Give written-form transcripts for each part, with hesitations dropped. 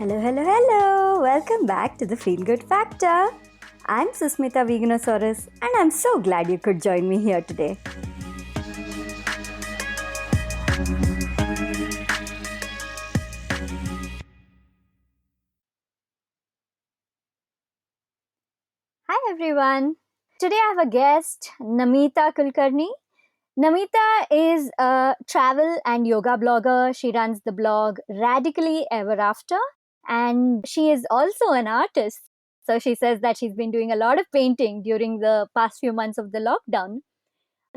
Hello, hello, hello! Welcome back to the Feel Good Factor. I'm Susmita Veganosaurus, and I'm so glad you could join me here today. Hi everyone! Today I have a guest, Namita Kulkarni. Namita is a travel and yoga blogger. She runs the blog Radically Ever After, and she is also an artist. So she says that she's been doing a lot of painting during the past few months of the lockdown.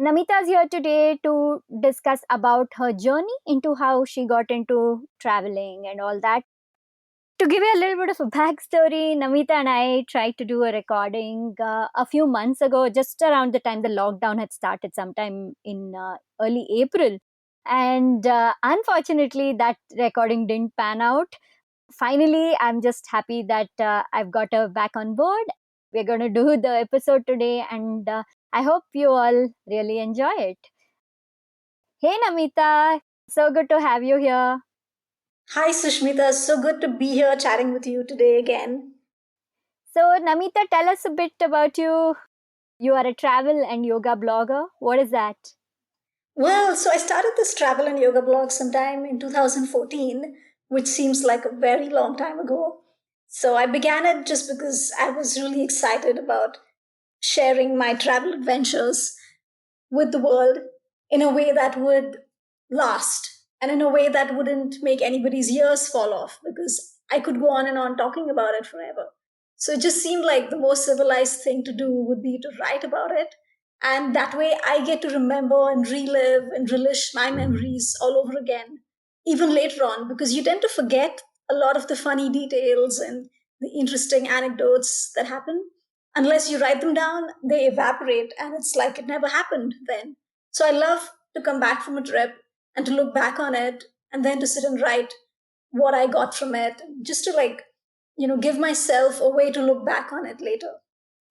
Namita is here today to discuss about her journey into how she got into traveling and all that. To give you a little bit of a backstory, Namita and I tried to do a recording a few months ago, just around the time the lockdown had started, sometime in early April. And unfortunately, that recording didn't pan out. Finally, I'm just happy that I've got her back on board. We're going to do the episode today, and I hope you all really enjoy it. Hey, Namita, so good to have you here. Hi, Sushmita. So good to be here chatting with you today again. So, Namita, tell us a bit about you. You are a travel and yoga blogger. What is that? Well, so I started this travel and yoga blog sometime in 2014, which seems like a very long time ago. So I began it just because I was really excited about sharing my travel adventures with the world in a way that would last and in a way that wouldn't make anybody's ears fall off because I could go on and on talking about it forever. So it just seemed like the most civilized thing to do would be to write about it. And that way I get to remember and relive and relish my memories all over again, even later on, because you tend to forget a lot of the funny details and the interesting anecdotes that happen. Unless you write them down, they evaporate and it's like it never happened then. So I love to come back from a trip and to look back on it and then to sit and write what I got from it, just to give myself a way to look back on it later.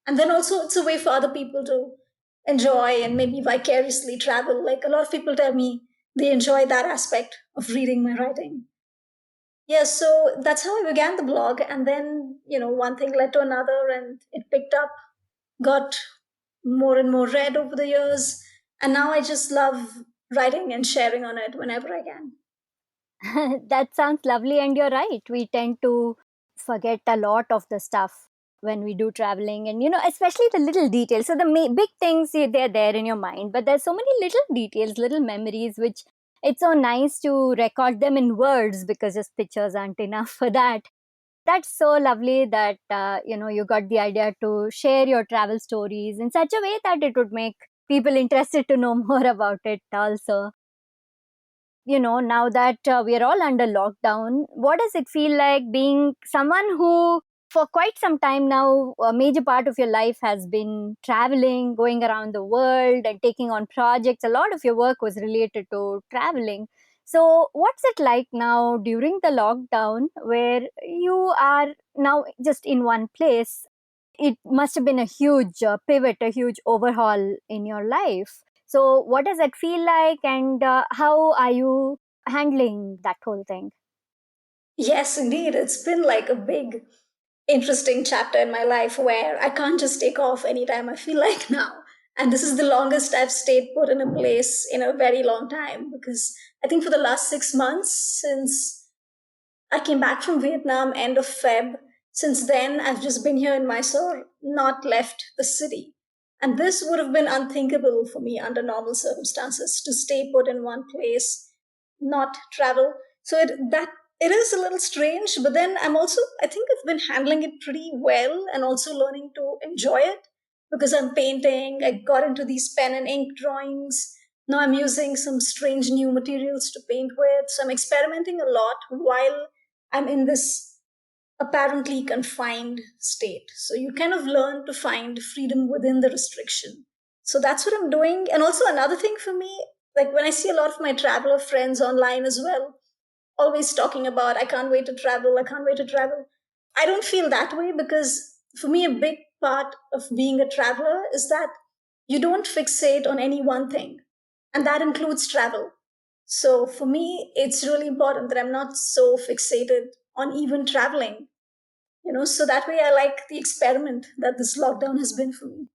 And then also, it's a way for other people to enjoy and maybe vicariously travel. Like a lot of people tell me they enjoy that aspect of reading my writing. Yeah, so that's how I began the blog. And then, one thing led to another and it picked up, got more and more read over the years. And now I just love writing and sharing on it whenever I can. That sounds lovely, and you're right. We tend to forget a lot of the stuff when we do traveling, and especially the little details. So the big things, they're there in your mind, but there's so many little details, little memories, which it's so nice to record them in words because just pictures aren't enough for that. That's so lovely that you got the idea to share your travel stories in such a way that it would make people interested to know more about it also. Now that we are all under lockdown, what does it feel like being someone who, for quite some time now, a major part of your life has been traveling, going around the world, and taking on projects? A lot of your work was related to traveling. So, what's it like now during the lockdown where you are now just in one place? It must have been a huge pivot, a huge overhaul in your life. So, what does it feel like, and how are you handling that whole thing? Yes, indeed. It's been like a big, interesting chapter in my life where I can't just take off anytime I feel like now. And this is the longest I've stayed put in a place in a very long time because I think for the last 6 months since I came back from Vietnam end of Feb. Since then, I've just been here in Mysore, not left the city. And this would have been unthinkable for me under normal circumstances to stay put in one place, not travel. So it is a little strange, but then I think I've been handling it pretty well and also learning to enjoy it because I'm painting. I got into these pen and ink drawings. Now I'm using some strange new materials to paint with. So I'm experimenting a lot while I'm in this apparently confined state. So you kind of learn to find freedom within the restriction. So that's what I'm doing. And also, another thing for me, like when I see a lot of my traveler friends online as well, always talking about, I can't wait to travel, I can't wait to travel. I don't feel that way because for me, a big part of being a traveler is that you don't fixate on any one thing, and that includes travel. So for me, it's really important that I'm not so fixated on even traveling. So that way I like the experiment that this lockdown has been for me.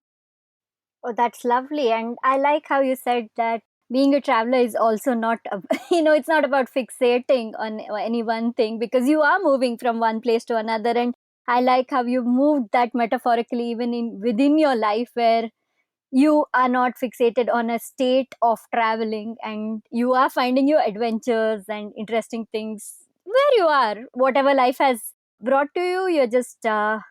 Oh, that's lovely. And I like how you said that being a traveler is also not, it's not about fixating on any one thing, because you are moving from one place to another. And I like how you moved that metaphorically even in within your life, where you are not fixated on a state of traveling, and you are finding your adventures and interesting things where you are. Whatever life has brought to you, you're just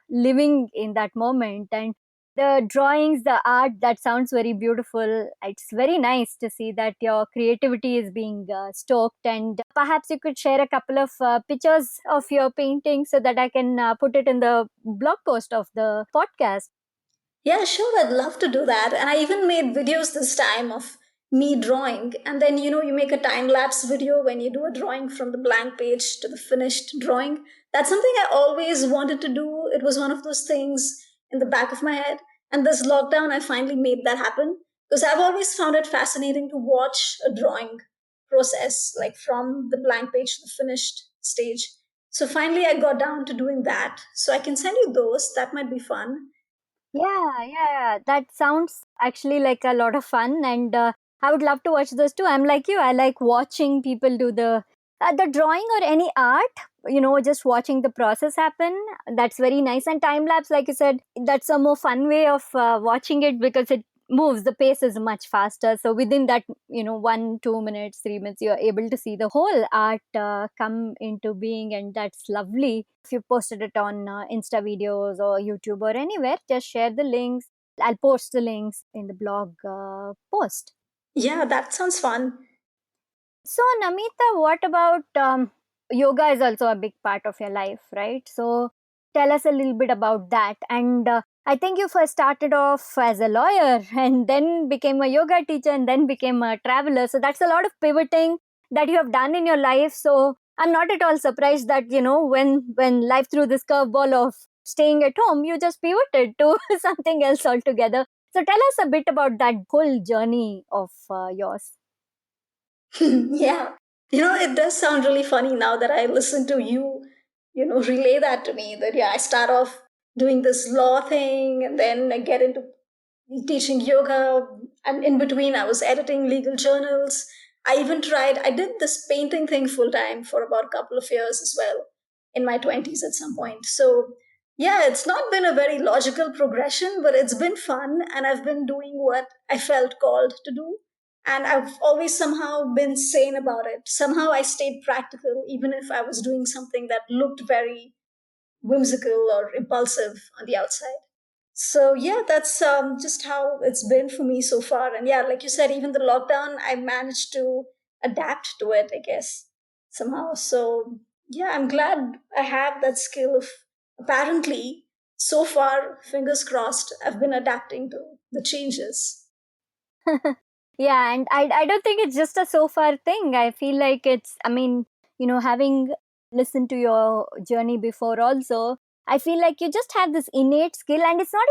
living in that moment. And the drawings, the art, that sounds very beautiful. It's very nice to see that your creativity is being stoked. And perhaps you could share a couple of pictures of your painting so that I can put it in the blog post of the podcast. Yeah, sure, I'd love to do that. And I even made videos this time of me drawing. And then, you make a time lapse video when you do a drawing from the blank page to the finished drawing. That's something I always wanted to do. It was one of those things in the back of my head. And this lockdown, I finally made that happen because I've always found it fascinating to watch a drawing process, like from the blank page to the finished stage. So finally, I got down to doing that. So I can send you those. That might be fun. Yeah, yeah, that sounds actually like a lot of fun, and I would love to watch those too. I'm like you; I like watching people do the drawing or any art. Just watching the process happen. That's very nice. And time lapse, like you said, that's a more fun way of watching it, because it moves. The pace is much faster. So within that, 1, 2 minutes, 3 minutes, you're able to see the whole art come into being, and that's lovely. If you posted it on Insta videos or YouTube or anywhere, just share the links. I'll post the links in the blog post. Yeah, that sounds fun. So, Namita, what about yoga is also a big part of your life, right? So, tell us a little bit about that. And I think you first started off as a lawyer and then became a yoga teacher and then became a traveler. So, that's a lot of pivoting that you have done in your life. So, I'm not at all surprised that, when life threw this curveball of staying at home, you just pivoted to something else altogether. So, tell us a bit about that whole journey of yours. Yeah. It does sound really funny now that I listen to you, relay that to me that, yeah, I start off doing this law thing and then I get into teaching yoga. And in between, I was editing legal journals. I did this painting thing full time for about a couple of years as well in my 20s at some point. So, yeah, it's not been a very logical progression, but it's been fun. And I've been doing what I felt called to do. And I've always somehow been sane about it. Somehow I stayed practical, even if I was doing something that looked very whimsical or impulsive on the outside. So yeah, that's just how it's been for me so far. And yeah, like you said, even the lockdown, I managed to adapt to it, I guess, somehow. So yeah, I'm glad I have that skill of apparently so far, fingers crossed, I've been adapting to the changes. Yeah, and I don't think it's just a so far thing. I feel like I mean, having listened to your journey before also, I feel like you just have this innate skill, and it's not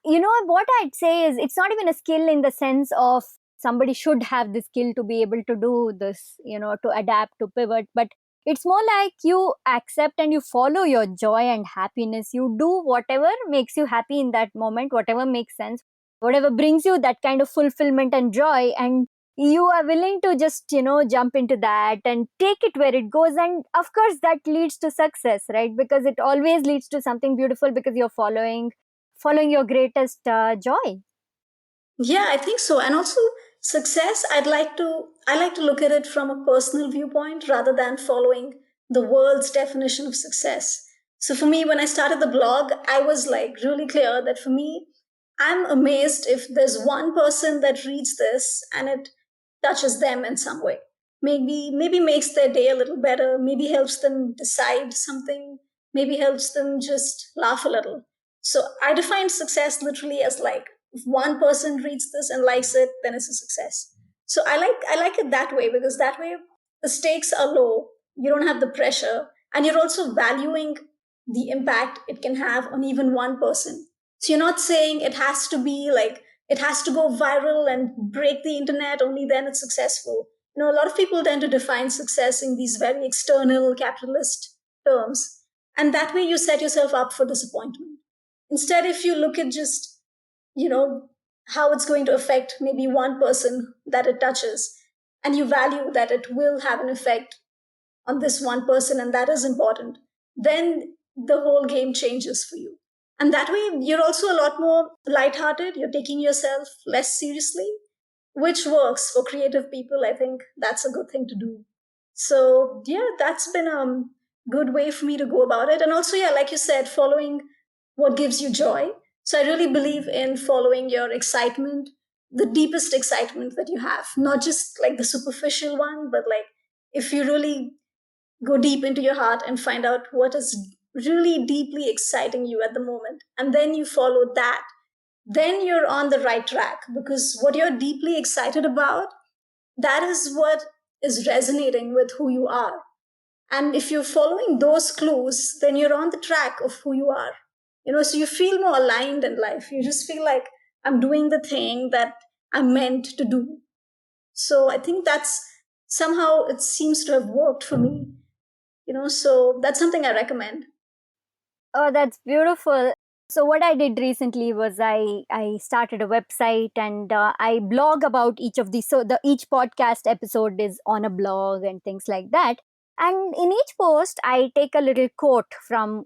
even what I'd say is it's not even a skill in the sense of somebody should have the skill to be able to do this, to adapt, to pivot, but it's more like you accept and you follow your joy and happiness. You do whatever makes you happy in that moment, whatever makes sense, whatever brings you that kind of fulfillment and joy, and you are willing to just jump into that and take it where it goes. And of course that leads to success, right? Because it always leads to something beautiful, because you're following your greatest joy. Yeah, I think so. And also success, I like to look at it from a personal viewpoint rather than following the world's definition of success. So for me, when I started the blog, I was like really clear that for me, I'm amazed if there's one person that reads this and it touches them in some way. Maybe makes their day a little better, maybe helps them decide something, maybe helps them just laugh a little. So I define success literally as like if one person reads this and likes it, then it's a success. So I like it that way because that way the stakes are low. You don't have the pressure, and you're also valuing the impact it can have on even one person. So you're not saying it has to be like it has to go viral and break the internet, only then it's successful. A lot of people tend to define success in these very external capitalist terms. And that way you set yourself up for disappointment. Instead, if you look at just, you know, how it's going to affect maybe one person that it touches, and you value that it will have an effect on this one person, and that is important, then the whole game changes for you. And that way, you're also a lot more lighthearted. You're taking yourself less seriously, which works for creative people. I think that's a good thing to do. So, yeah, that's been a good way for me to go about it. And also, yeah, like you said, following what gives you joy. So, I really believe in following your excitement, the deepest excitement that you have, not just like the superficial one, but like if you really go deep into your heart and find out what is really deeply exciting you at the moment, and then you follow that, then you're on the right track, because what you're deeply excited about, that is what is resonating with who you are. And if you're following those clues, then you're on the track of who you are. So you feel more aligned in life. You just feel like I'm doing the thing that I'm meant to do. So I think that's somehow it seems to have worked for me. So that's something I recommend. Oh, that's beautiful. So what I did recently was I started a website, and I blog about each of these. So the each podcast episode is on a blog and things like that. And in each post, I take a little quote from,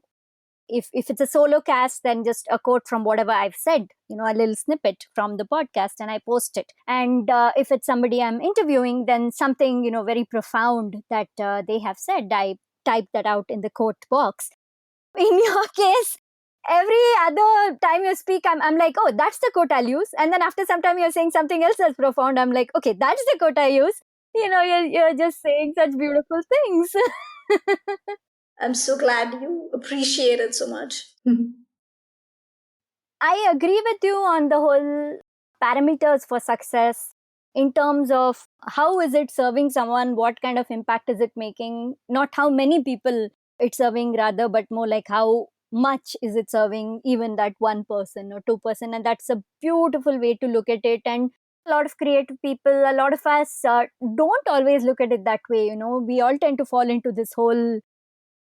if it's a solo cast, then just a quote from whatever I've said, a little snippet from the podcast, and I post it. And if it's somebody I'm interviewing, then something very profound that they have said, I type that out in the quote box. In your case, every other time you speak, I'm like, oh, that's the quote I'll use. And then after some time, you're saying something else that's profound. I'm like, okay, that's the quote I use. You're just saying such beautiful things. I'm so glad you appreciate it so much. I agree with you on the whole parameters for success in terms of how is it serving someone, what kind of impact is it making, not how many people it's serving rather, but more like how much is it serving even that one person or two-person. And that's a beautiful way to look at it. And a lot of creative people, a lot of us don't always look at it that way. We all tend to fall into this whole,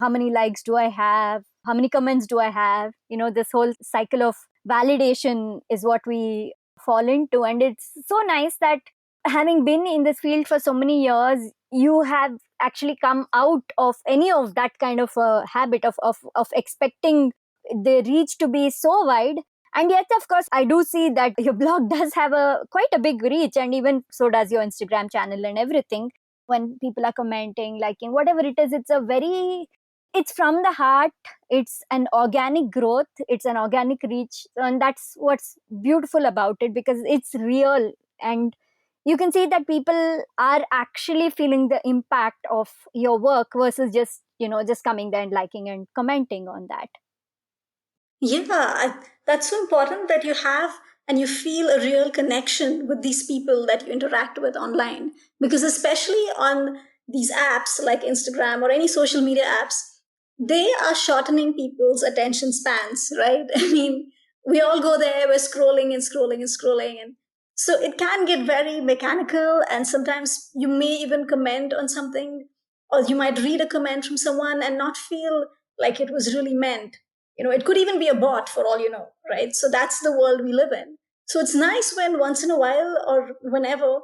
how many likes do I have, how many comments do I have, this whole cycle of validation is what we fall into. And it's so nice that, having been in this field for so many years, you have actually come out of any of that kind of a habit of expecting the reach to be so wide. And yet, of course, I do see that your blog does have a quite a big reach, and even so does your Instagram channel and everything. When people are commenting, liking, whatever it is, it's from the heart. It's an organic growth, it's an organic reach, and that's what's beautiful about it, because it's real. And you can see that people are actually feeling the impact of your work versus just coming there and liking and commenting on that. Yeah, that's so important that you have and you feel a real connection with these people that you interact with online. Because, especially on these apps like Instagram or any social media apps, they are shortening people's attention spans, right? I mean, we all go there, we're scrolling and scrolling and scrolling. And so it can get very mechanical. And sometimes you may even comment on something, or you might read a comment from someone and not feel like it was really meant. It could even be a bot for all you know, right? So that's the world we live in. So it's nice when once in a while or whenever,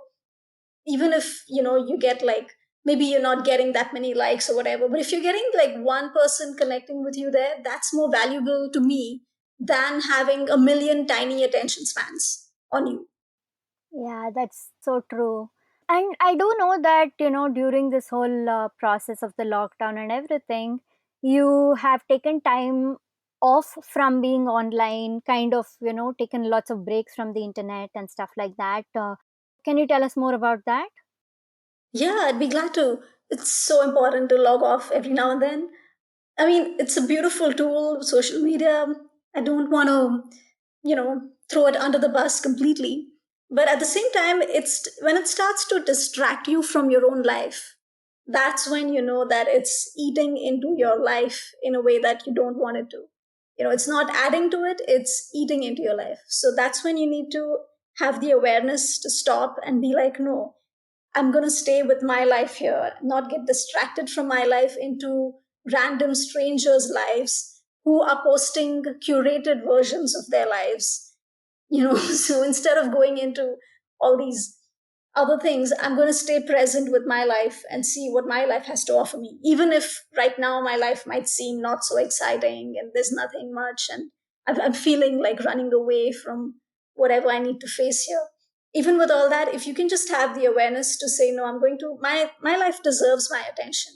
even if you get like, maybe you're not getting that many likes or whatever, but if you're getting like one person connecting with you there, that's more valuable to me than having a million tiny attention spans on you. Yeah, that's so true. And I do know that, during this whole process of the lockdown and everything, you have taken time off from being online, kind of, taken lots of breaks from the internet and stuff like that. Can you tell us more about that? Yeah, I'd be glad to. It's so important to log off every now and then. I mean, it's a beautiful tool, social media. I don't want to, throw it under the bus completely. But at the same time, it's when it starts to distract you from your own life, that's when you know that it's eating into your life in a way that you don't want it to. It's not adding to it, it's eating into your life. So that's when you need to have the awareness to stop and be like, no, I'm going to stay with my life here, not get distracted from my life into random strangers' lives who are posting curated versions of their lives. So instead of going into all these other things, I'm going to stay present with my life and see what my life has to offer me, even if right now my life might seem not so exciting and there's nothing much, and I'm feeling like running away from whatever I need to face here. Even with all that, if you can just have the awareness to say, no, I'm going to, my life deserves my attention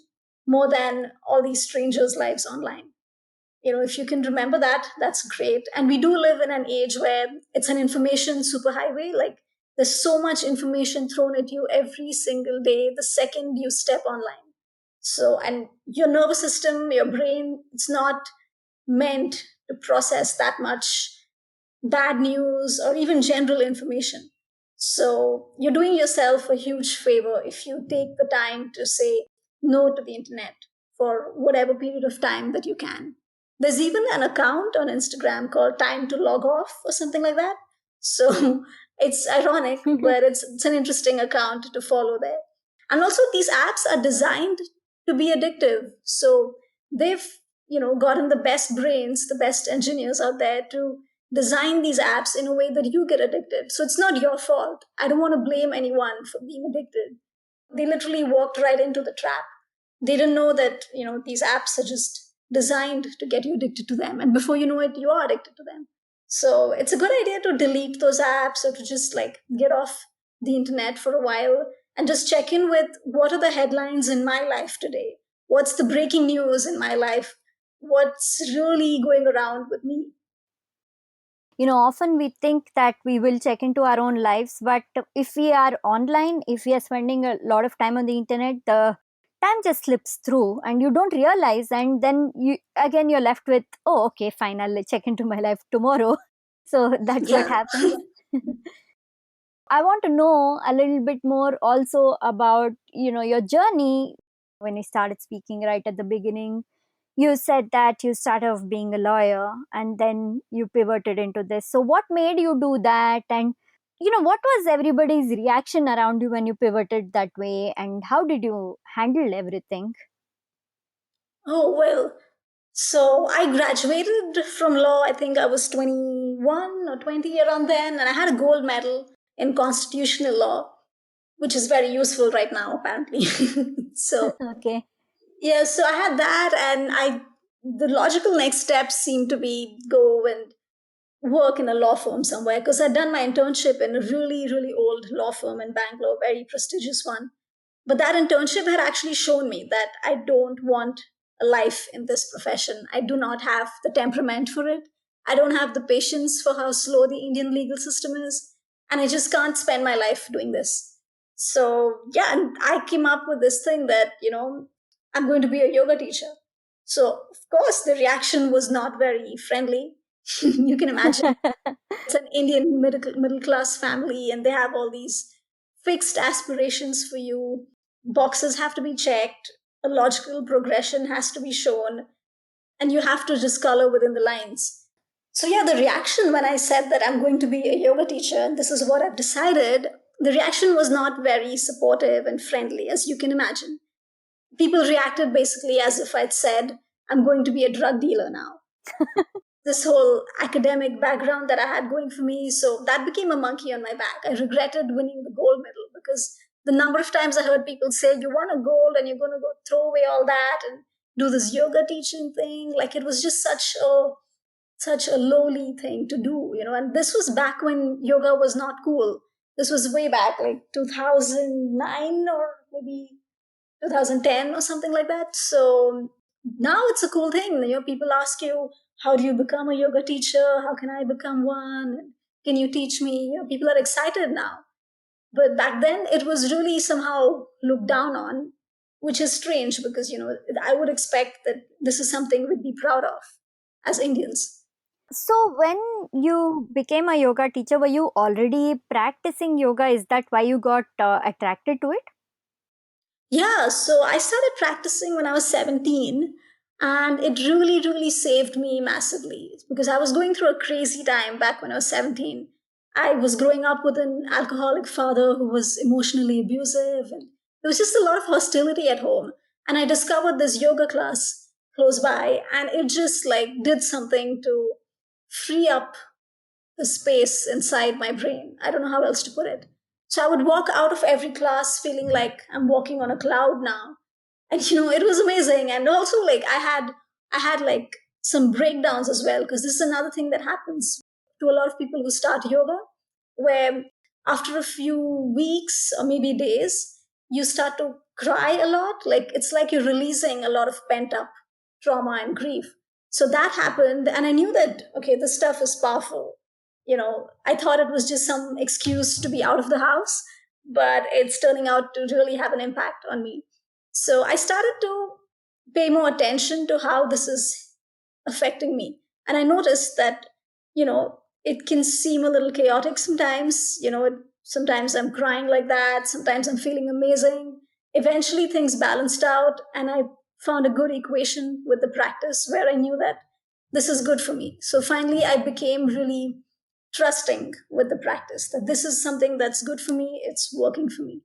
more than all these strangers' lives online. If you can remember that, that's great. And we do live in an age where it's an information superhighway. Like, there's so much information thrown at you every single day the second you step online. So, and your nervous system, your brain, it's not meant to process that much bad news or even general information. So you're doing yourself a huge favor if you take the time to say no to the internet for whatever period of time that you can. There's even an account on Instagram called Time to Log Off or something like that. So it's ironic, but it's an interesting account to follow there. And also, these apps are designed to be addictive. So they've, gotten the best brains, the best engineers out there to design these apps in a way that you get addicted. So it's not your fault. I don't want to blame anyone for being addicted. They literally walked right into the trap. They didn't know that, these apps are just designed to get you addicted to them. And before you know it, you are addicted to them. So it's a good idea to delete those apps or to just like get off the internet for a while and just check in with what are the headlines in my life today? What's the breaking news in my life? What's really going around with me? Often we think that we will check into our own lives, but if we are online, if we are spending a lot of time on the internet, the time just slips through and you don't realize, and then you're left with, oh, okay, fine, I'll check into my life tomorrow. So that's what Yeah. happens. I want to know a little bit more also about, your journey when you started speaking right at the beginning. You said that you started off being a lawyer and then you pivoted into this. So what made you do that? And, what was everybody's reaction around you when you pivoted that way? And how did you handle everything? Oh, well. So I graduated from law, I think I was 21 or 20 around then, and I had a gold medal in constitutional law, which is very useful right now, apparently. So, Okay. yeah, so I had that, and the logical next steps seemed to be go and work in a law firm somewhere because I'd done my internship in a really, really old law firm in Bangalore, very prestigious one. But that internship had actually shown me that I don't want a life in this profession. I do not have the temperament for it. I don't have the patience for how slow the Indian legal system is. And I just can't spend my life doing this. So, yeah, and I came up with this thing that, I'm going to be a yoga teacher. So, of course, the reaction was not very friendly. You can imagine it's an Indian middle class family, and they have all these fixed aspirations for you. Boxes have to be checked, a logical progression has to be shown, and you have to just color within the lines. So, yeah, the reaction when I said that I'm going to be a yoga teacher and this is what I've decided, the reaction was not very supportive and friendly, as you can imagine. People reacted basically as if I'd said, I'm going to be a drug dealer now, this whole academic background that I had going for me. So that became a monkey on my back. I regretted winning the gold medal because the number of times I heard people say, you won a gold and you're going to go throw away all that and do this yoga teaching thing. Like, it was just such a lowly thing to do, And this was back when yoga was not cool. This was way back, like 2009 or maybe 2010 or something like that. So now it's a cool thing. People ask you, how do you become a yoga teacher? How can I become one? Can you teach me? People are excited now. But back then, it was really somehow looked down on, which is strange because, I would expect that this is something we'd be proud of as Indians. So when you became a yoga teacher, were you already practicing yoga? Is that why you got attracted to it? Yeah, so I started practicing when I was 17, and it really, really saved me massively because I was going through a crazy time back when I was 17. I was growing up with an alcoholic father who was emotionally abusive, and there was just a lot of hostility at home. And I discovered this yoga class close by, and it just like did something to free up the space inside my brain. I don't know how else to put it. So I would walk out of every class feeling like I'm walking on a cloud now. And it was amazing. And also like I had like some breakdowns as well, because this is another thing that happens to a lot of people who start yoga, where after a few weeks or maybe days, you start to cry a lot. Like it's like you're releasing a lot of pent up trauma and grief. So that happened, and I knew that okay, this stuff is powerful. I thought it was just some excuse to be out of the house, but it's turning out to really have an impact on me. So I started to pay more attention to how this is affecting me. And I noticed that, it can seem a little chaotic sometimes. Sometimes I'm crying like that, sometimes I'm feeling amazing. Eventually things balanced out, and I found a good equation with the practice where I knew that this is good for me. So finally, I became really trusting with the practice that this is something that's good for me, it's working for me.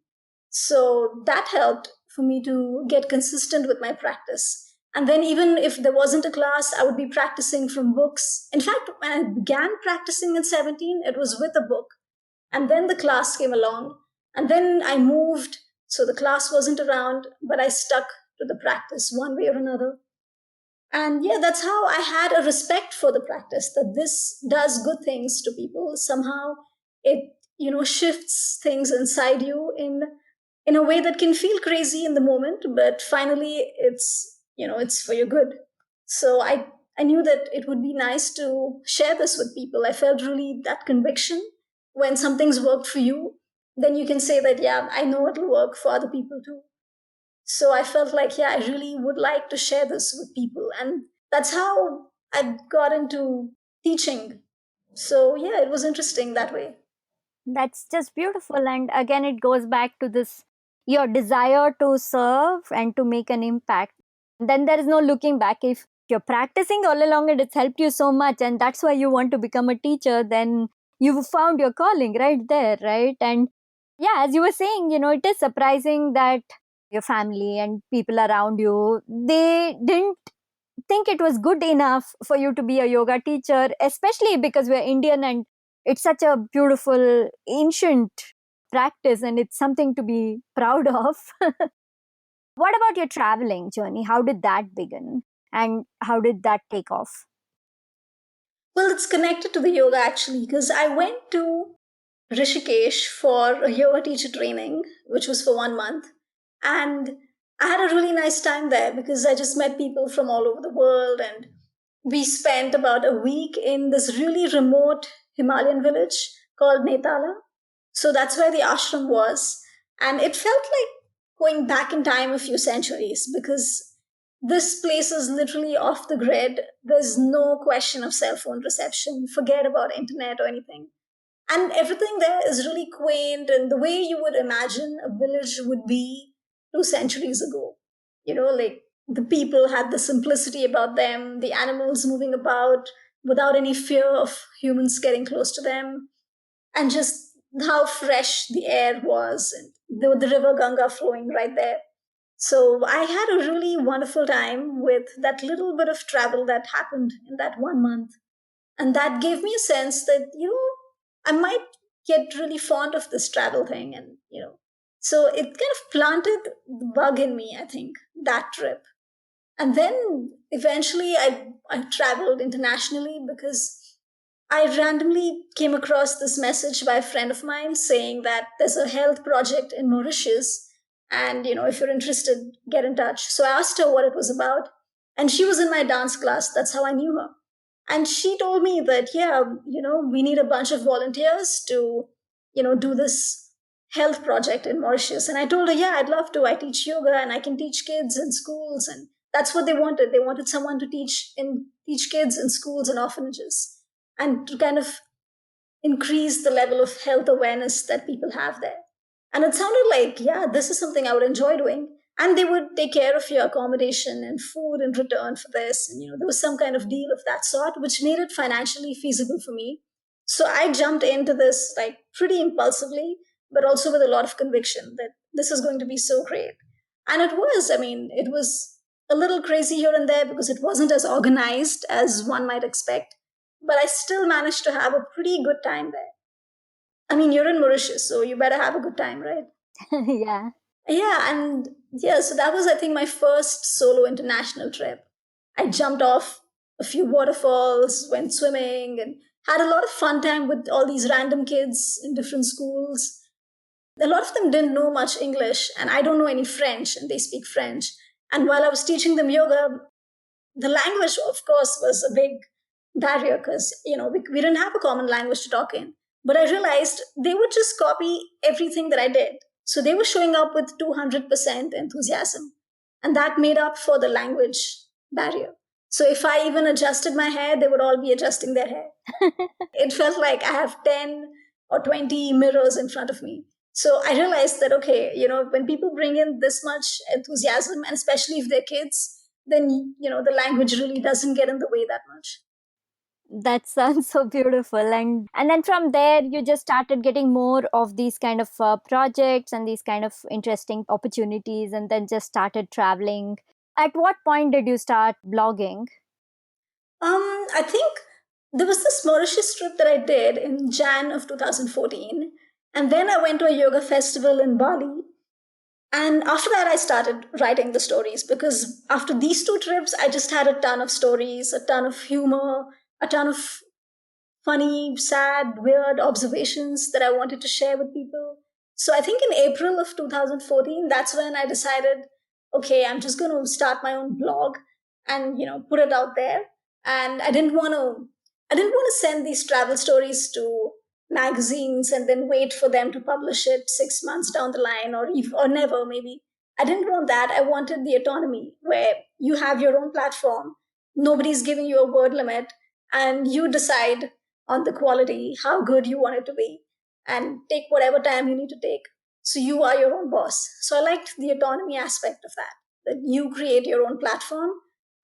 So that helped for me to get consistent with my practice. And then, even if there wasn't a class, I would be practicing from books. In fact, when I began practicing at 17, it was with a book. And then the class came along. And then I moved. So the class wasn't around, but I stuck to the practice one way or another. And yeah, that's how I had a respect for the practice, that this does good things to people. Somehow it, shifts things inside you in a way that can feel crazy in the moment, but finally it's for your good. So I knew that it would be nice to share this with people. I felt really that conviction. When something's worked for you, then you can say that, yeah, I know it'll work for other people too. So I felt like, yeah, I really would like to share this with people. And that's how I got into teaching. So yeah, it was interesting that way. That's just beautiful. And again, it goes back to this your desire to serve and to make an impact. Then there is no looking back. If you're practicing all along and it's helped you so much, and that's why you want to become a teacher, then you've found your calling right there, right? And yeah, as you were saying, it is surprising that your family and people around you, they didn't think it was good enough for you to be a yoga teacher, especially because we're Indian and it's such a beautiful, ancient practice and it's something to be proud of. What about your traveling journey? How did that begin? And how did that take off? Well, it's connected to the yoga actually, because I went to Rishikesh for a yoga teacher training, which was for 1 month. And I had a really nice time there because I just met people from all over the world. And we spent about a week in this really remote Himalayan village called Netala. So that's where the ashram was. And it felt like going back in time a few centuries, because this place is literally off the grid. There's no question of cell phone reception. Forget about internet or anything. And everything there is really quaint and the way you would imagine a village would be 2 centuries ago. Like the people had the simplicity about them, the animals moving about without any fear of humans getting close to them, and just how fresh the air was, and the river Ganga flowing right there. So I had a really wonderful time with that little bit of travel that happened in that 1 month. And that gave me a sense that, I might get really fond of this travel thing. And, so it kind of planted the bug in me, I think, that trip. And then eventually I traveled internationally because I randomly came across this message by a friend of mine saying that there's a health project in Mauritius. And, if you're interested, get in touch. So I asked her what it was about. And she was in my dance class. That's how I knew her. And she told me that, yeah, we need a bunch of volunteers to, do this health project in Mauritius. And I told her, yeah, I'd love to. I teach yoga and I can teach kids in schools. And that's what they wanted. They wanted someone to teach kids in schools and orphanages, and to kind of increase the level of health awareness that people have there. And it sounded like, yeah, this is something I would enjoy doing. And they would take care of your accommodation and food in return for this. And, there was some kind of deal of that sort, which made it financially feasible for me. So I jumped into this like pretty impulsively, but also with a lot of conviction that this is going to be so great. And it was, I mean, it was a little crazy here and there because it wasn't as organized as one might expect, but I still managed to have a pretty good time there. I mean, you're in Mauritius, so you better have a good time, right? Yeah. Yeah, and yeah, so that was, I think, my first solo international trip. I jumped off a few waterfalls, went swimming, and had a lot of fun time with all these random kids in different schools. A lot of them didn't know much English, and I don't know any French, and they speak French. And while I was teaching them yoga, the language, of course, was a big barrier because we didn't have a common language to talk in. But I realized they would just copy everything that I did, so they were showing up with 200% enthusiasm, and that made up for the language barrier. So if I even adjusted my hair, they would all be adjusting their hair. It felt like I have 10 or 20 mirrors in front of me. So I realized that, okay, when people bring in this much enthusiasm, and especially if they're kids, then, the language really doesn't get in the way that much. That sounds so beautiful. And then from there you just started getting more of these kind of projects and these kind of interesting opportunities, and then just started traveling. At what point did you start blogging? I think there was this Mauritius trip that I did in Jan of 2014. And then I went to a yoga festival in Bali. And after that, I started writing the stories because after these two trips, I just had a ton of stories, a ton of humor, a ton of funny, sad, weird observations that I wanted to share with people. So I think in April of 2014, that's when I decided, okay, I'm just going to start my own blog and, put it out there. And I didn't want to send these travel stories to magazines and then wait for them to publish it 6 months down the line or never maybe. I didn't want that. I wanted the autonomy where you have your own platform. Nobody's giving you a word limit and you decide on the quality, how good you want it to be, and take whatever time you need to take. So you are your own boss. So I liked the autonomy aspect of that you create your own platform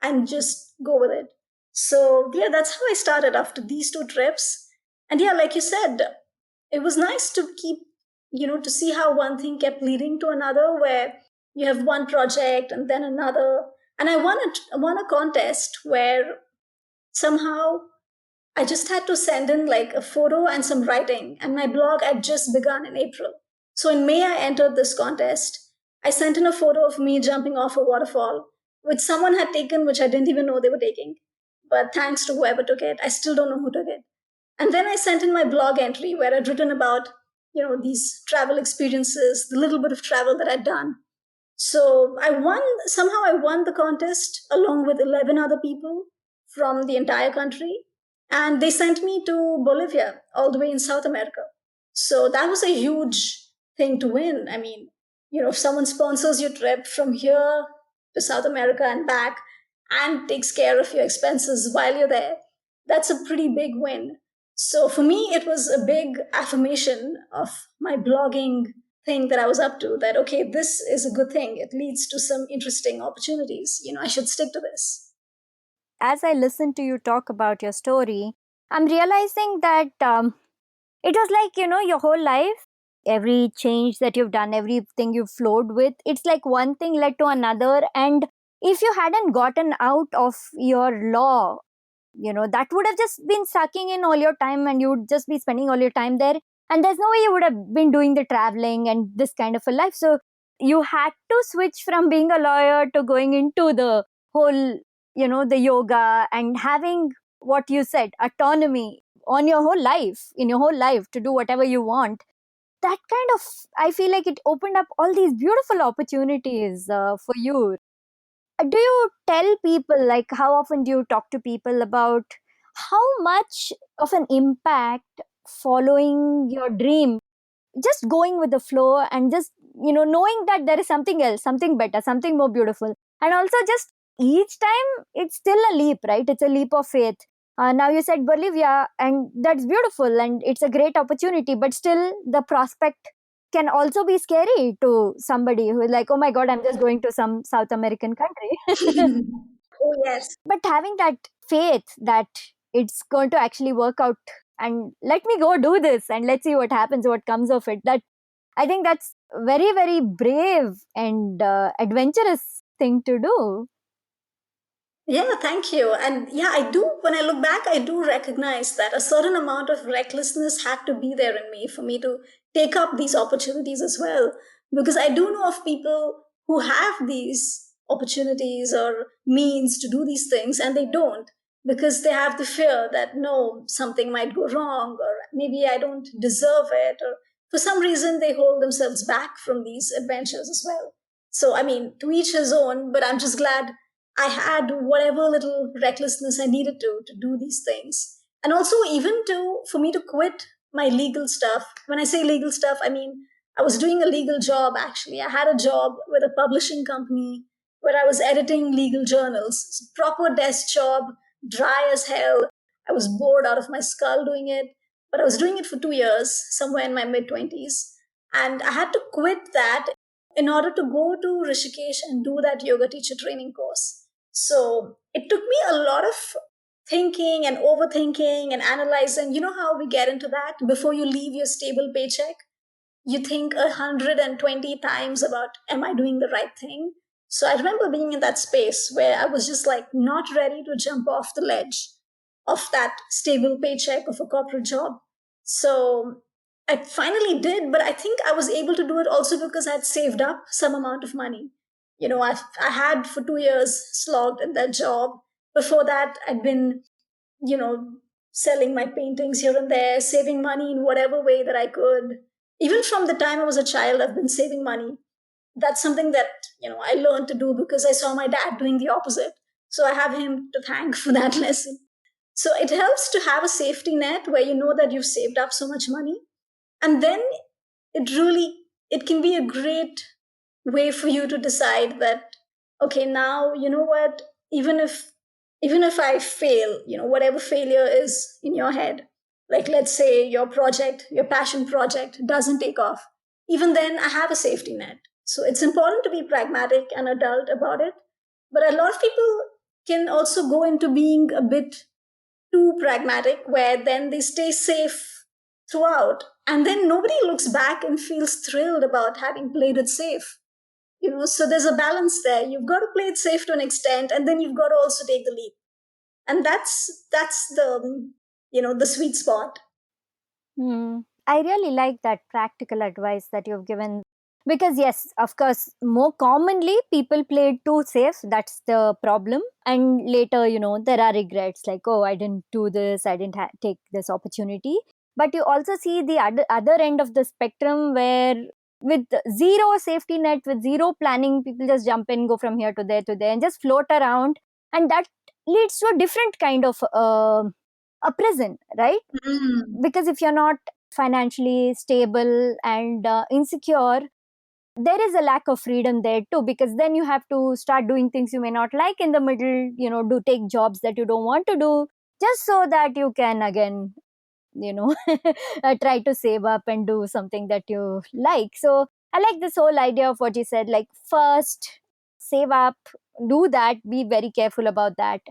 and just go with it. So yeah, that's how I started after these two trips. And yeah, like you said, it was nice to keep, to see how one thing kept leading to another, where you have one project and then another. And I won a contest where somehow I just had to send in like a photo and some writing, and my blog had just begun in April. So in May, I entered this contest. I sent in a photo of me jumping off a waterfall, which someone had taken, which I didn't even know they were taking. But thanks to whoever took it, I still don't know who took it. And then I sent in my blog entry where I'd written about, these travel experiences, the little bit of travel that I'd done. So somehow I won the contest along with 11 other people from the entire country. And they sent me to Bolivia, all the way in South America. So that was a huge thing to win. I mean, if someone sponsors your trip from here to South America and back and takes care of your expenses while you're there, that's a pretty big win. So for me, it was a big affirmation of my blogging thing that I was up to, that, okay, this is a good thing. It leads to some interesting opportunities. I should stick to this. As I listen to you talk about your story, I'm realizing that it was like, your whole life, every change that you've done, everything you've flowed with, it's like one thing led to another. And if you hadn't gotten out of your law, that would have just been sucking in all your time and you would just be spending all your time there. And there's no way you would have been doing the traveling and this kind of a life. So you had to switch from being a lawyer to going into the whole, the yoga and having what you said, autonomy on your whole life, in your whole life, to do whatever you want. That kind of, I feel like it opened up all these beautiful opportunities for you. Do you tell people, like, how often do you talk to people about how much of an impact following your dream, just going with the flow and just, knowing that there is something else, something better, something more beautiful, and also just each time it's still a leap, right? It's a leap of faith. Now you said Bolivia, and that's beautiful and it's a great opportunity, but still the prospect can also be scary to somebody who is like, oh my god, I'm just going to some South American country. Oh, yes. But having that faith that it's going to actually work out and let me go do this and let's see what happens, what comes of it. That, I think that's very, very brave and adventurous thing to do. Yeah, thank you. And yeah, I do, when I look back, I do recognize that a certain amount of recklessness had to be there in me for me to take up these opportunities as well. Because I do know of people who have these opportunities or means to do these things and they don't, because they have the fear that no, something might go wrong, or maybe I don't deserve it, or for some reason they hold themselves back from these adventures as well. So, I mean, to each his own, but I'm just glad I had whatever little recklessness I needed to do these things. And also, even to for me to quit my legal stuff. When I say legal stuff, I mean I was doing a legal job actually. I had a job with a publishing company where I was editing legal journals. It's a proper desk job, dry as hell. I was bored out of my skull doing it, but I was doing it for 2 years, somewhere in my mid 20s. And I had to quit that in order to go to Rishikesh and do that yoga teacher training course. So it took me a lot of thinking and overthinking and analyzing. You know how we get into that? Before you leave your stable paycheck, you think 120 times about, am I doing the right thing? So I remember being in that space where I was just like not ready to jump off the ledge of that stable paycheck of a corporate job. So I finally did, but I think I was able to do it also because I had saved up some amount of money. I had for 2 years slogged at that job. Before that, I'd been, you know, selling my paintings here and there, saving money in whatever way that I could. Even from the time I was a child, I've been saving money. That's something that, I learned to do because I saw my dad doing the opposite. So I have him to thank for that lesson. So it helps to have a safety net where you know that you've saved up so much money. And then it can be a great way for you to decide that, okay, now you know what, even if I fail, whatever failure is in your head, like let's say your passion project doesn't take off, even then I have a safety net. So it's important to be pragmatic and adult about it. But a lot of people can also go into being a bit too pragmatic, where then they stay safe throughout. And then nobody looks back and feels thrilled about having played it safe. So there's a balance there. You've got to play it safe to an extent, and then you've got to also take the leap. And that's the sweet spot. Hmm. I really like that practical advice that you've given, because, yes, of course, more commonly people play it too safe. That's the problem. And later, there are regrets like, oh, I didn't do this, I didn't take this opportunity. But you also see the other end of the spectrum where, with zero safety net, with zero planning, people just jump in, go from here to there, and just float around. And that leads to a different kind of a prison, right? Mm. Because if you're not financially stable and insecure, there is a lack of freedom there too, because then you have to start doing things you may not like in the middle, do take jobs that you don't want to do, just so that you can again, you know try to save up and do something that you like. So I like this whole idea of what you said, like, first save up, do that, be very careful about that,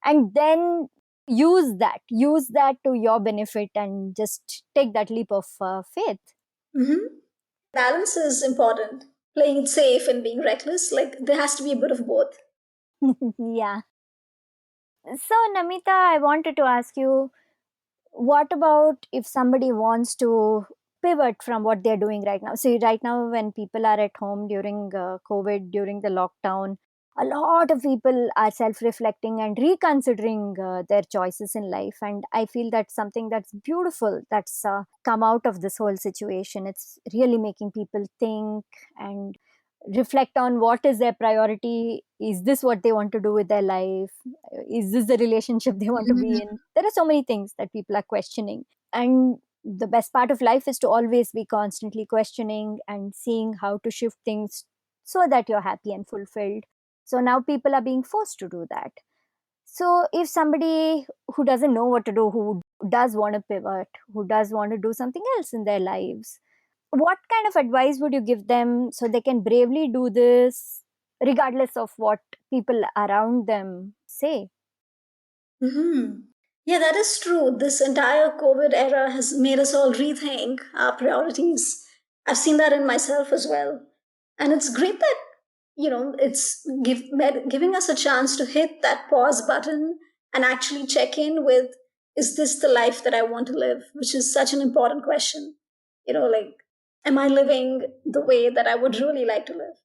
and then use that to your benefit and just take that leap of faith. Hmm. Balance is important. Playing it safe and being reckless, like there has to be a bit of both. Yeah. So, Namita, I wanted to ask you, what about if somebody wants to pivot from what they're doing right now? See, right now, when people are at home during COVID, during the lockdown, a lot of people are self reflecting and reconsidering their choices in life. And I feel that's something that's beautiful that's come out of this whole situation. It's really making people think and reflect on what is their priority. Is this what they want to do with their life? Is this the relationship they want to be in? There are so many things that people are questioning. And the best part of life is to always be constantly questioning and seeing how to shift things so that you're happy and fulfilled. So now people are being forced to do that. So if somebody who doesn't know what to do, who does want to pivot, who does want to do something else in their lives, what kind of advice would you give them so they can bravely do this regardless of what people around them say? Hmm. Yeah, that is true. This entire COVID era has made us all rethink our priorities. I've seen that in myself as well. And it's great that, it's giving us a chance to hit that pause button and actually check in with, is this the life that I want to live? Which is such an important question. Like, am I living the way that I would really like to live?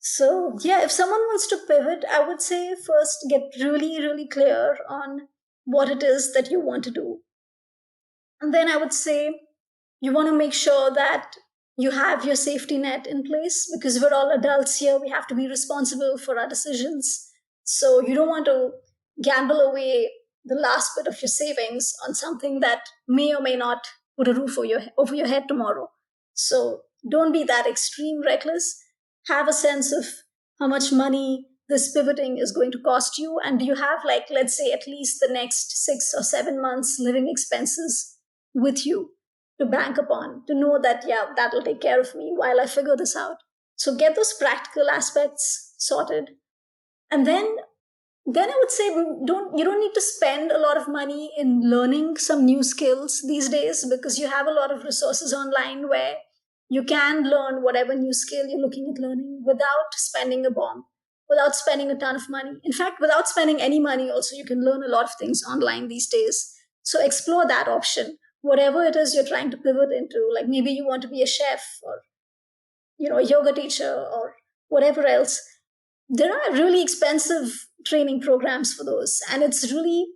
So, yeah, if someone wants to pivot, I would say first get really, really clear on what it is that you want to do. And then I would say you want to make sure that you have your safety net in place because we're all adults here. We have to be responsible for our decisions. So you don't want to gamble away the last bit of your savings on something that may or may not put a roof over your head tomorrow. So don't be that extreme reckless. Have a sense of how much money this pivoting is going to cost you. And do you have, like, let's say, at least the next 6 or 7 months living expenses with you to bank upon, to know that, yeah, that'll take care of me while I figure this out. So get those practical aspects sorted. And then I would say, don't you don't need to spend a lot of money in learning some new skills these days, because you have a lot of resources online where you can learn whatever new skill you're looking at learning without spending a bomb, without spending a ton of money. In fact, without spending any money also, you can learn a lot of things online these days. So explore that option, whatever it is you're trying to pivot into. Like, maybe you want to be a chef, or a yoga teacher, or whatever else. There are really expensive training programs for those, and it's really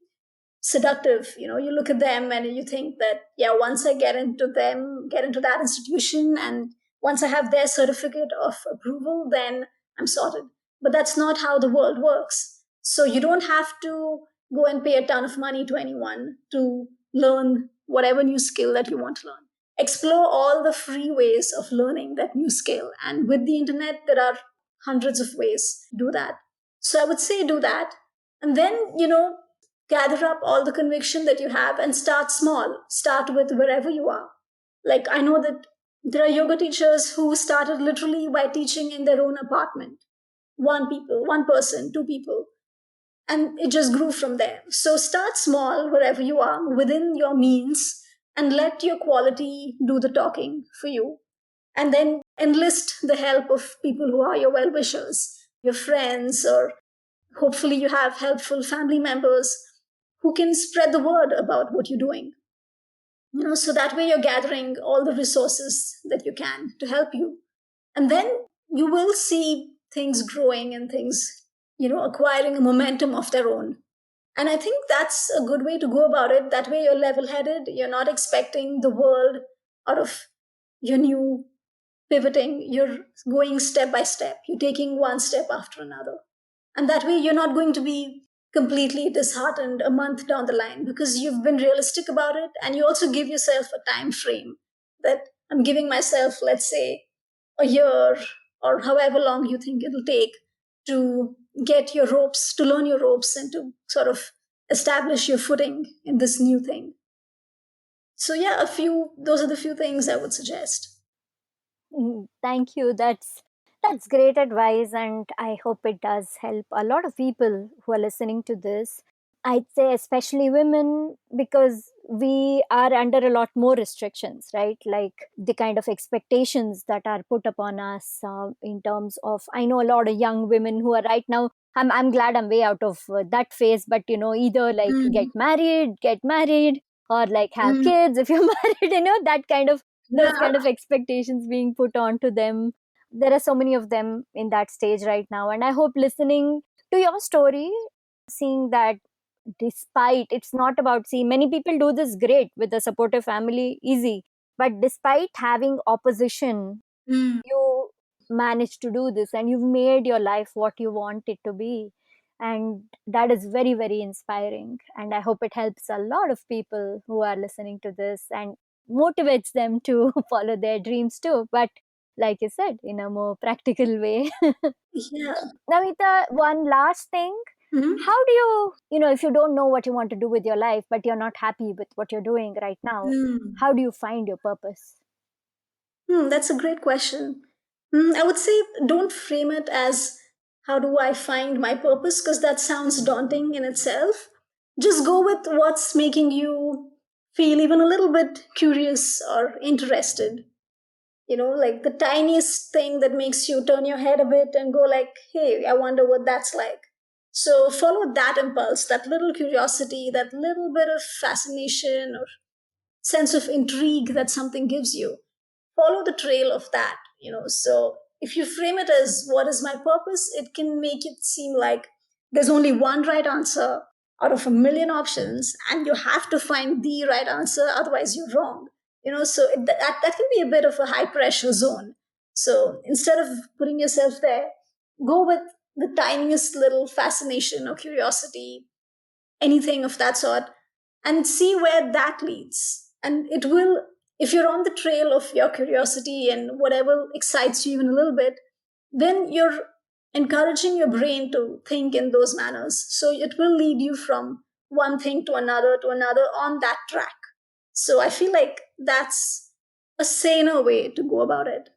seductive. You look at them and you think that, yeah, once I get into that institution, and once I have their certificate of approval, then I'm sorted. But that's not how the world works. So you don't have to go and pay a ton of money to anyone to learn whatever new skill that you want to learn. Explore all the free ways of learning that new skill, and with the internet there are hundreds of ways to do that. So I would say do that. And then, gather up all the conviction that you have and start small. Start with wherever you are. Like, I know that there are yoga teachers who started literally by teaching in their own apartment. One person, two people, and it just grew from there. So start small wherever you are within your means, and let your quality do the talking for you. And then enlist the help of people who are your well wishers, your friends, or hopefully you have helpful family members who can spread the word about what you're doing. So that way you're gathering all the resources that you can to help you. And then you will see things growing and things, acquiring a momentum of their own. And I think that's a good way to go about it. That way you're level headed. You're not expecting the world out of your new pivoting. You're going step by step. You're taking one step after another. And that way you're not going to be completely disheartened a month down the line, because you've been realistic about it, and you also give yourself a time frame that I'm giving myself, let's say, a year, or however long you think it'll take to get your ropes, to learn your ropes, and to sort of establish your footing in this new thing. So yeah, those are the few things I would suggest. Thank you. That's great advice, and I hope it does help a lot of people who are listening to this. I'd say especially women, because we are under a lot more restrictions, right? Like the kind of expectations that are put upon us in terms of. I know a lot of young women who are right now. I'm glad I'm way out of that phase, but either like Mm. get married, or like have Mm. kids if you're married. That kind of those Yeah. kind of expectations being put onto them. There are so many of them in that stage right now, and I hope listening to your story, seeing that despite, it's not about, see, many people do this great with a supportive family, easy, but despite having opposition, Mm. you managed to do this and you've made your life what you want it to be. And that is very, very inspiring, and I hope it helps a lot of people who are listening to this and motivates them to follow their dreams too, but like you said, in a more practical way. Yeah. Namita, one last thing. Mhm. How do you, if you don't know what you want to do with your life, but you're not happy with what you're doing right now, Mm. how do you find your purpose? That's a great question. I would say don't frame it as how do I find my purpose, because that sounds daunting in itself. Just go with what's making you feel even a little bit curious or interested. Like the tiniest thing that makes you turn your head a bit and go like, hey, I wonder what that's like. So follow that impulse, that little curiosity, that little bit of fascination or sense of intrigue that something gives you. Follow the trail of that. So if you frame it as what is my purpose, it can make it seem like there's only one right answer out of a million options, and you have to find the right answer, otherwise you're wrong. So that can be a bit of a high pressure zone. So instead of putting yourself there, go with the tiniest little fascination or curiosity, anything of that sort, and see where that leads. And it will, if you're on the trail of your curiosity and whatever excites you even a little bit, then you're encouraging your brain to think in those manners. So it will lead you from one thing to another on that track. So I feel like that's a saner way to go about it.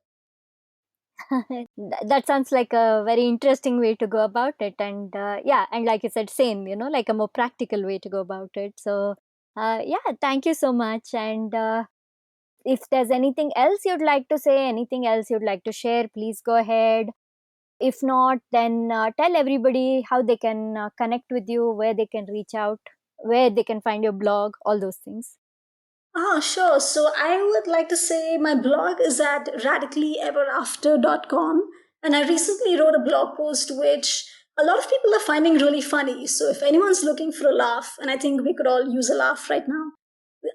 That sounds like a very interesting way to go about it. And yeah, and like you said, same, like a more practical way to go about it. So, yeah, thank you so much. And if there's anything else you'd like to say, anything else you'd like to share, please go ahead. If not, then tell everybody how they can connect with you, where they can reach out, where they can find your blog, all those things. Ah, sure. So I would like to say my blog is at radicallyeverafter.com. And I recently wrote a blog post which a lot of people are finding really funny. So if anyone's looking for a laugh, and I think we could all use a laugh right now,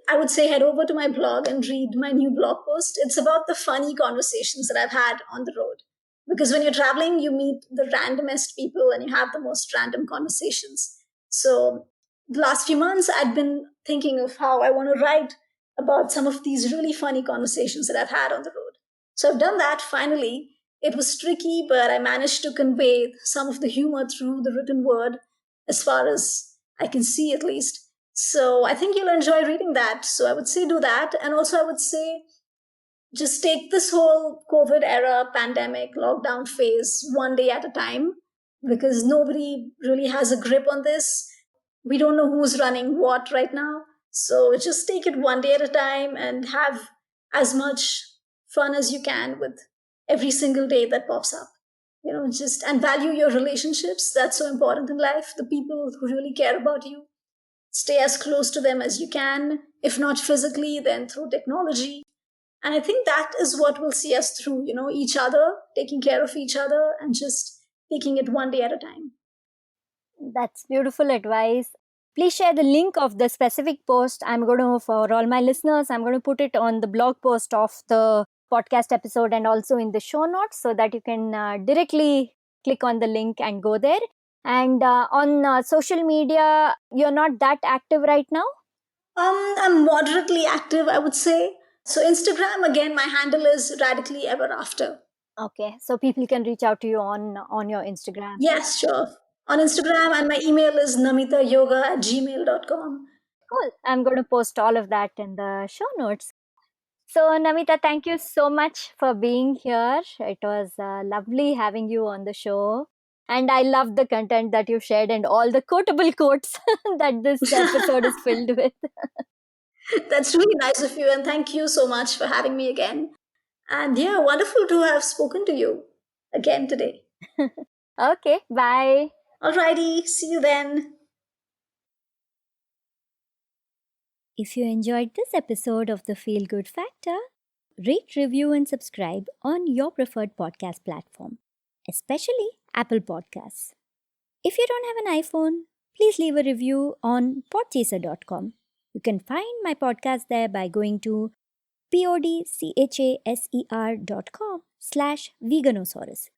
I would say head over to my blog and read my new blog post. It's about the funny conversations that I've had on the road. Because when you're traveling, you meet the randomest people and you have the most random conversations. So the last few months, I'd been thinking of how I want to write about some of these really funny conversations that I've had on the road. So I've done that finally. It was tricky, but I managed to convey some of the humor through the written word, as far as I can see at least. So I think you'll enjoy reading that. So I would say do that. And also, I would say just take this whole COVID era, pandemic, lockdown phase one day at a time, because nobody really has a grip on this. We don't know who's running what right now. So just take it one day at a time and have as much fun as you can with every single day that pops up. Just and value your relationships. That's so important in life. The people who really care about you, stay as close to them as you can. If not physically, then through technology. And I think that is what will see us through, each other, taking care of each other, and just taking it one day at a time. That's beautiful advice. Please share the link of the specific post. I'm going to, for all my listeners, I'm going to put it on the blog post of the podcast episode and also in the show notes so that you can directly click on the link and go there. And on social media, you're not that active right now? I'm moderately active, I would say. So Instagram, again, my handle is radically ever after. Okay, so people can reach out to you on your Instagram. Yes, sure. On Instagram, and my email is namitayoga@gmail.com. Cool. I'm going to post all of that in the show notes. So, Namita, thank you so much for being here. It was lovely having you on the show. And I love the content that you shared and all the quotable quotes that this episode is filled with. That's really nice of you, and thank you so much for having me again. And yeah, wonderful to have spoken to you again today. Okay, bye. Alrighty, see you then. If you enjoyed this episode of the Feel Good Factor, rate, review, and subscribe on your preferred podcast platform, especially Apple Podcasts. If you don't have an iPhone, please leave a review on podchaser.com. You can find my podcast there by going to podchaser.com/veganosaurus.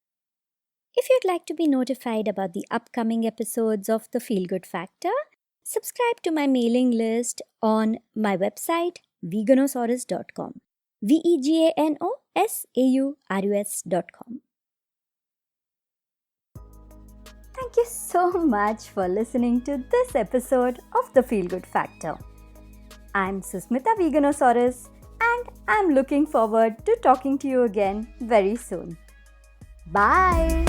If you'd like to be notified about the upcoming episodes of The Feel Good Factor, subscribe to my mailing list on my website veganosaurus.com. veganosaurus.com. Thank you so much for listening to this episode of The Feel Good Factor. I'm Susmita Veganosaurus, and I'm looking forward to talking to you again very soon. Bye!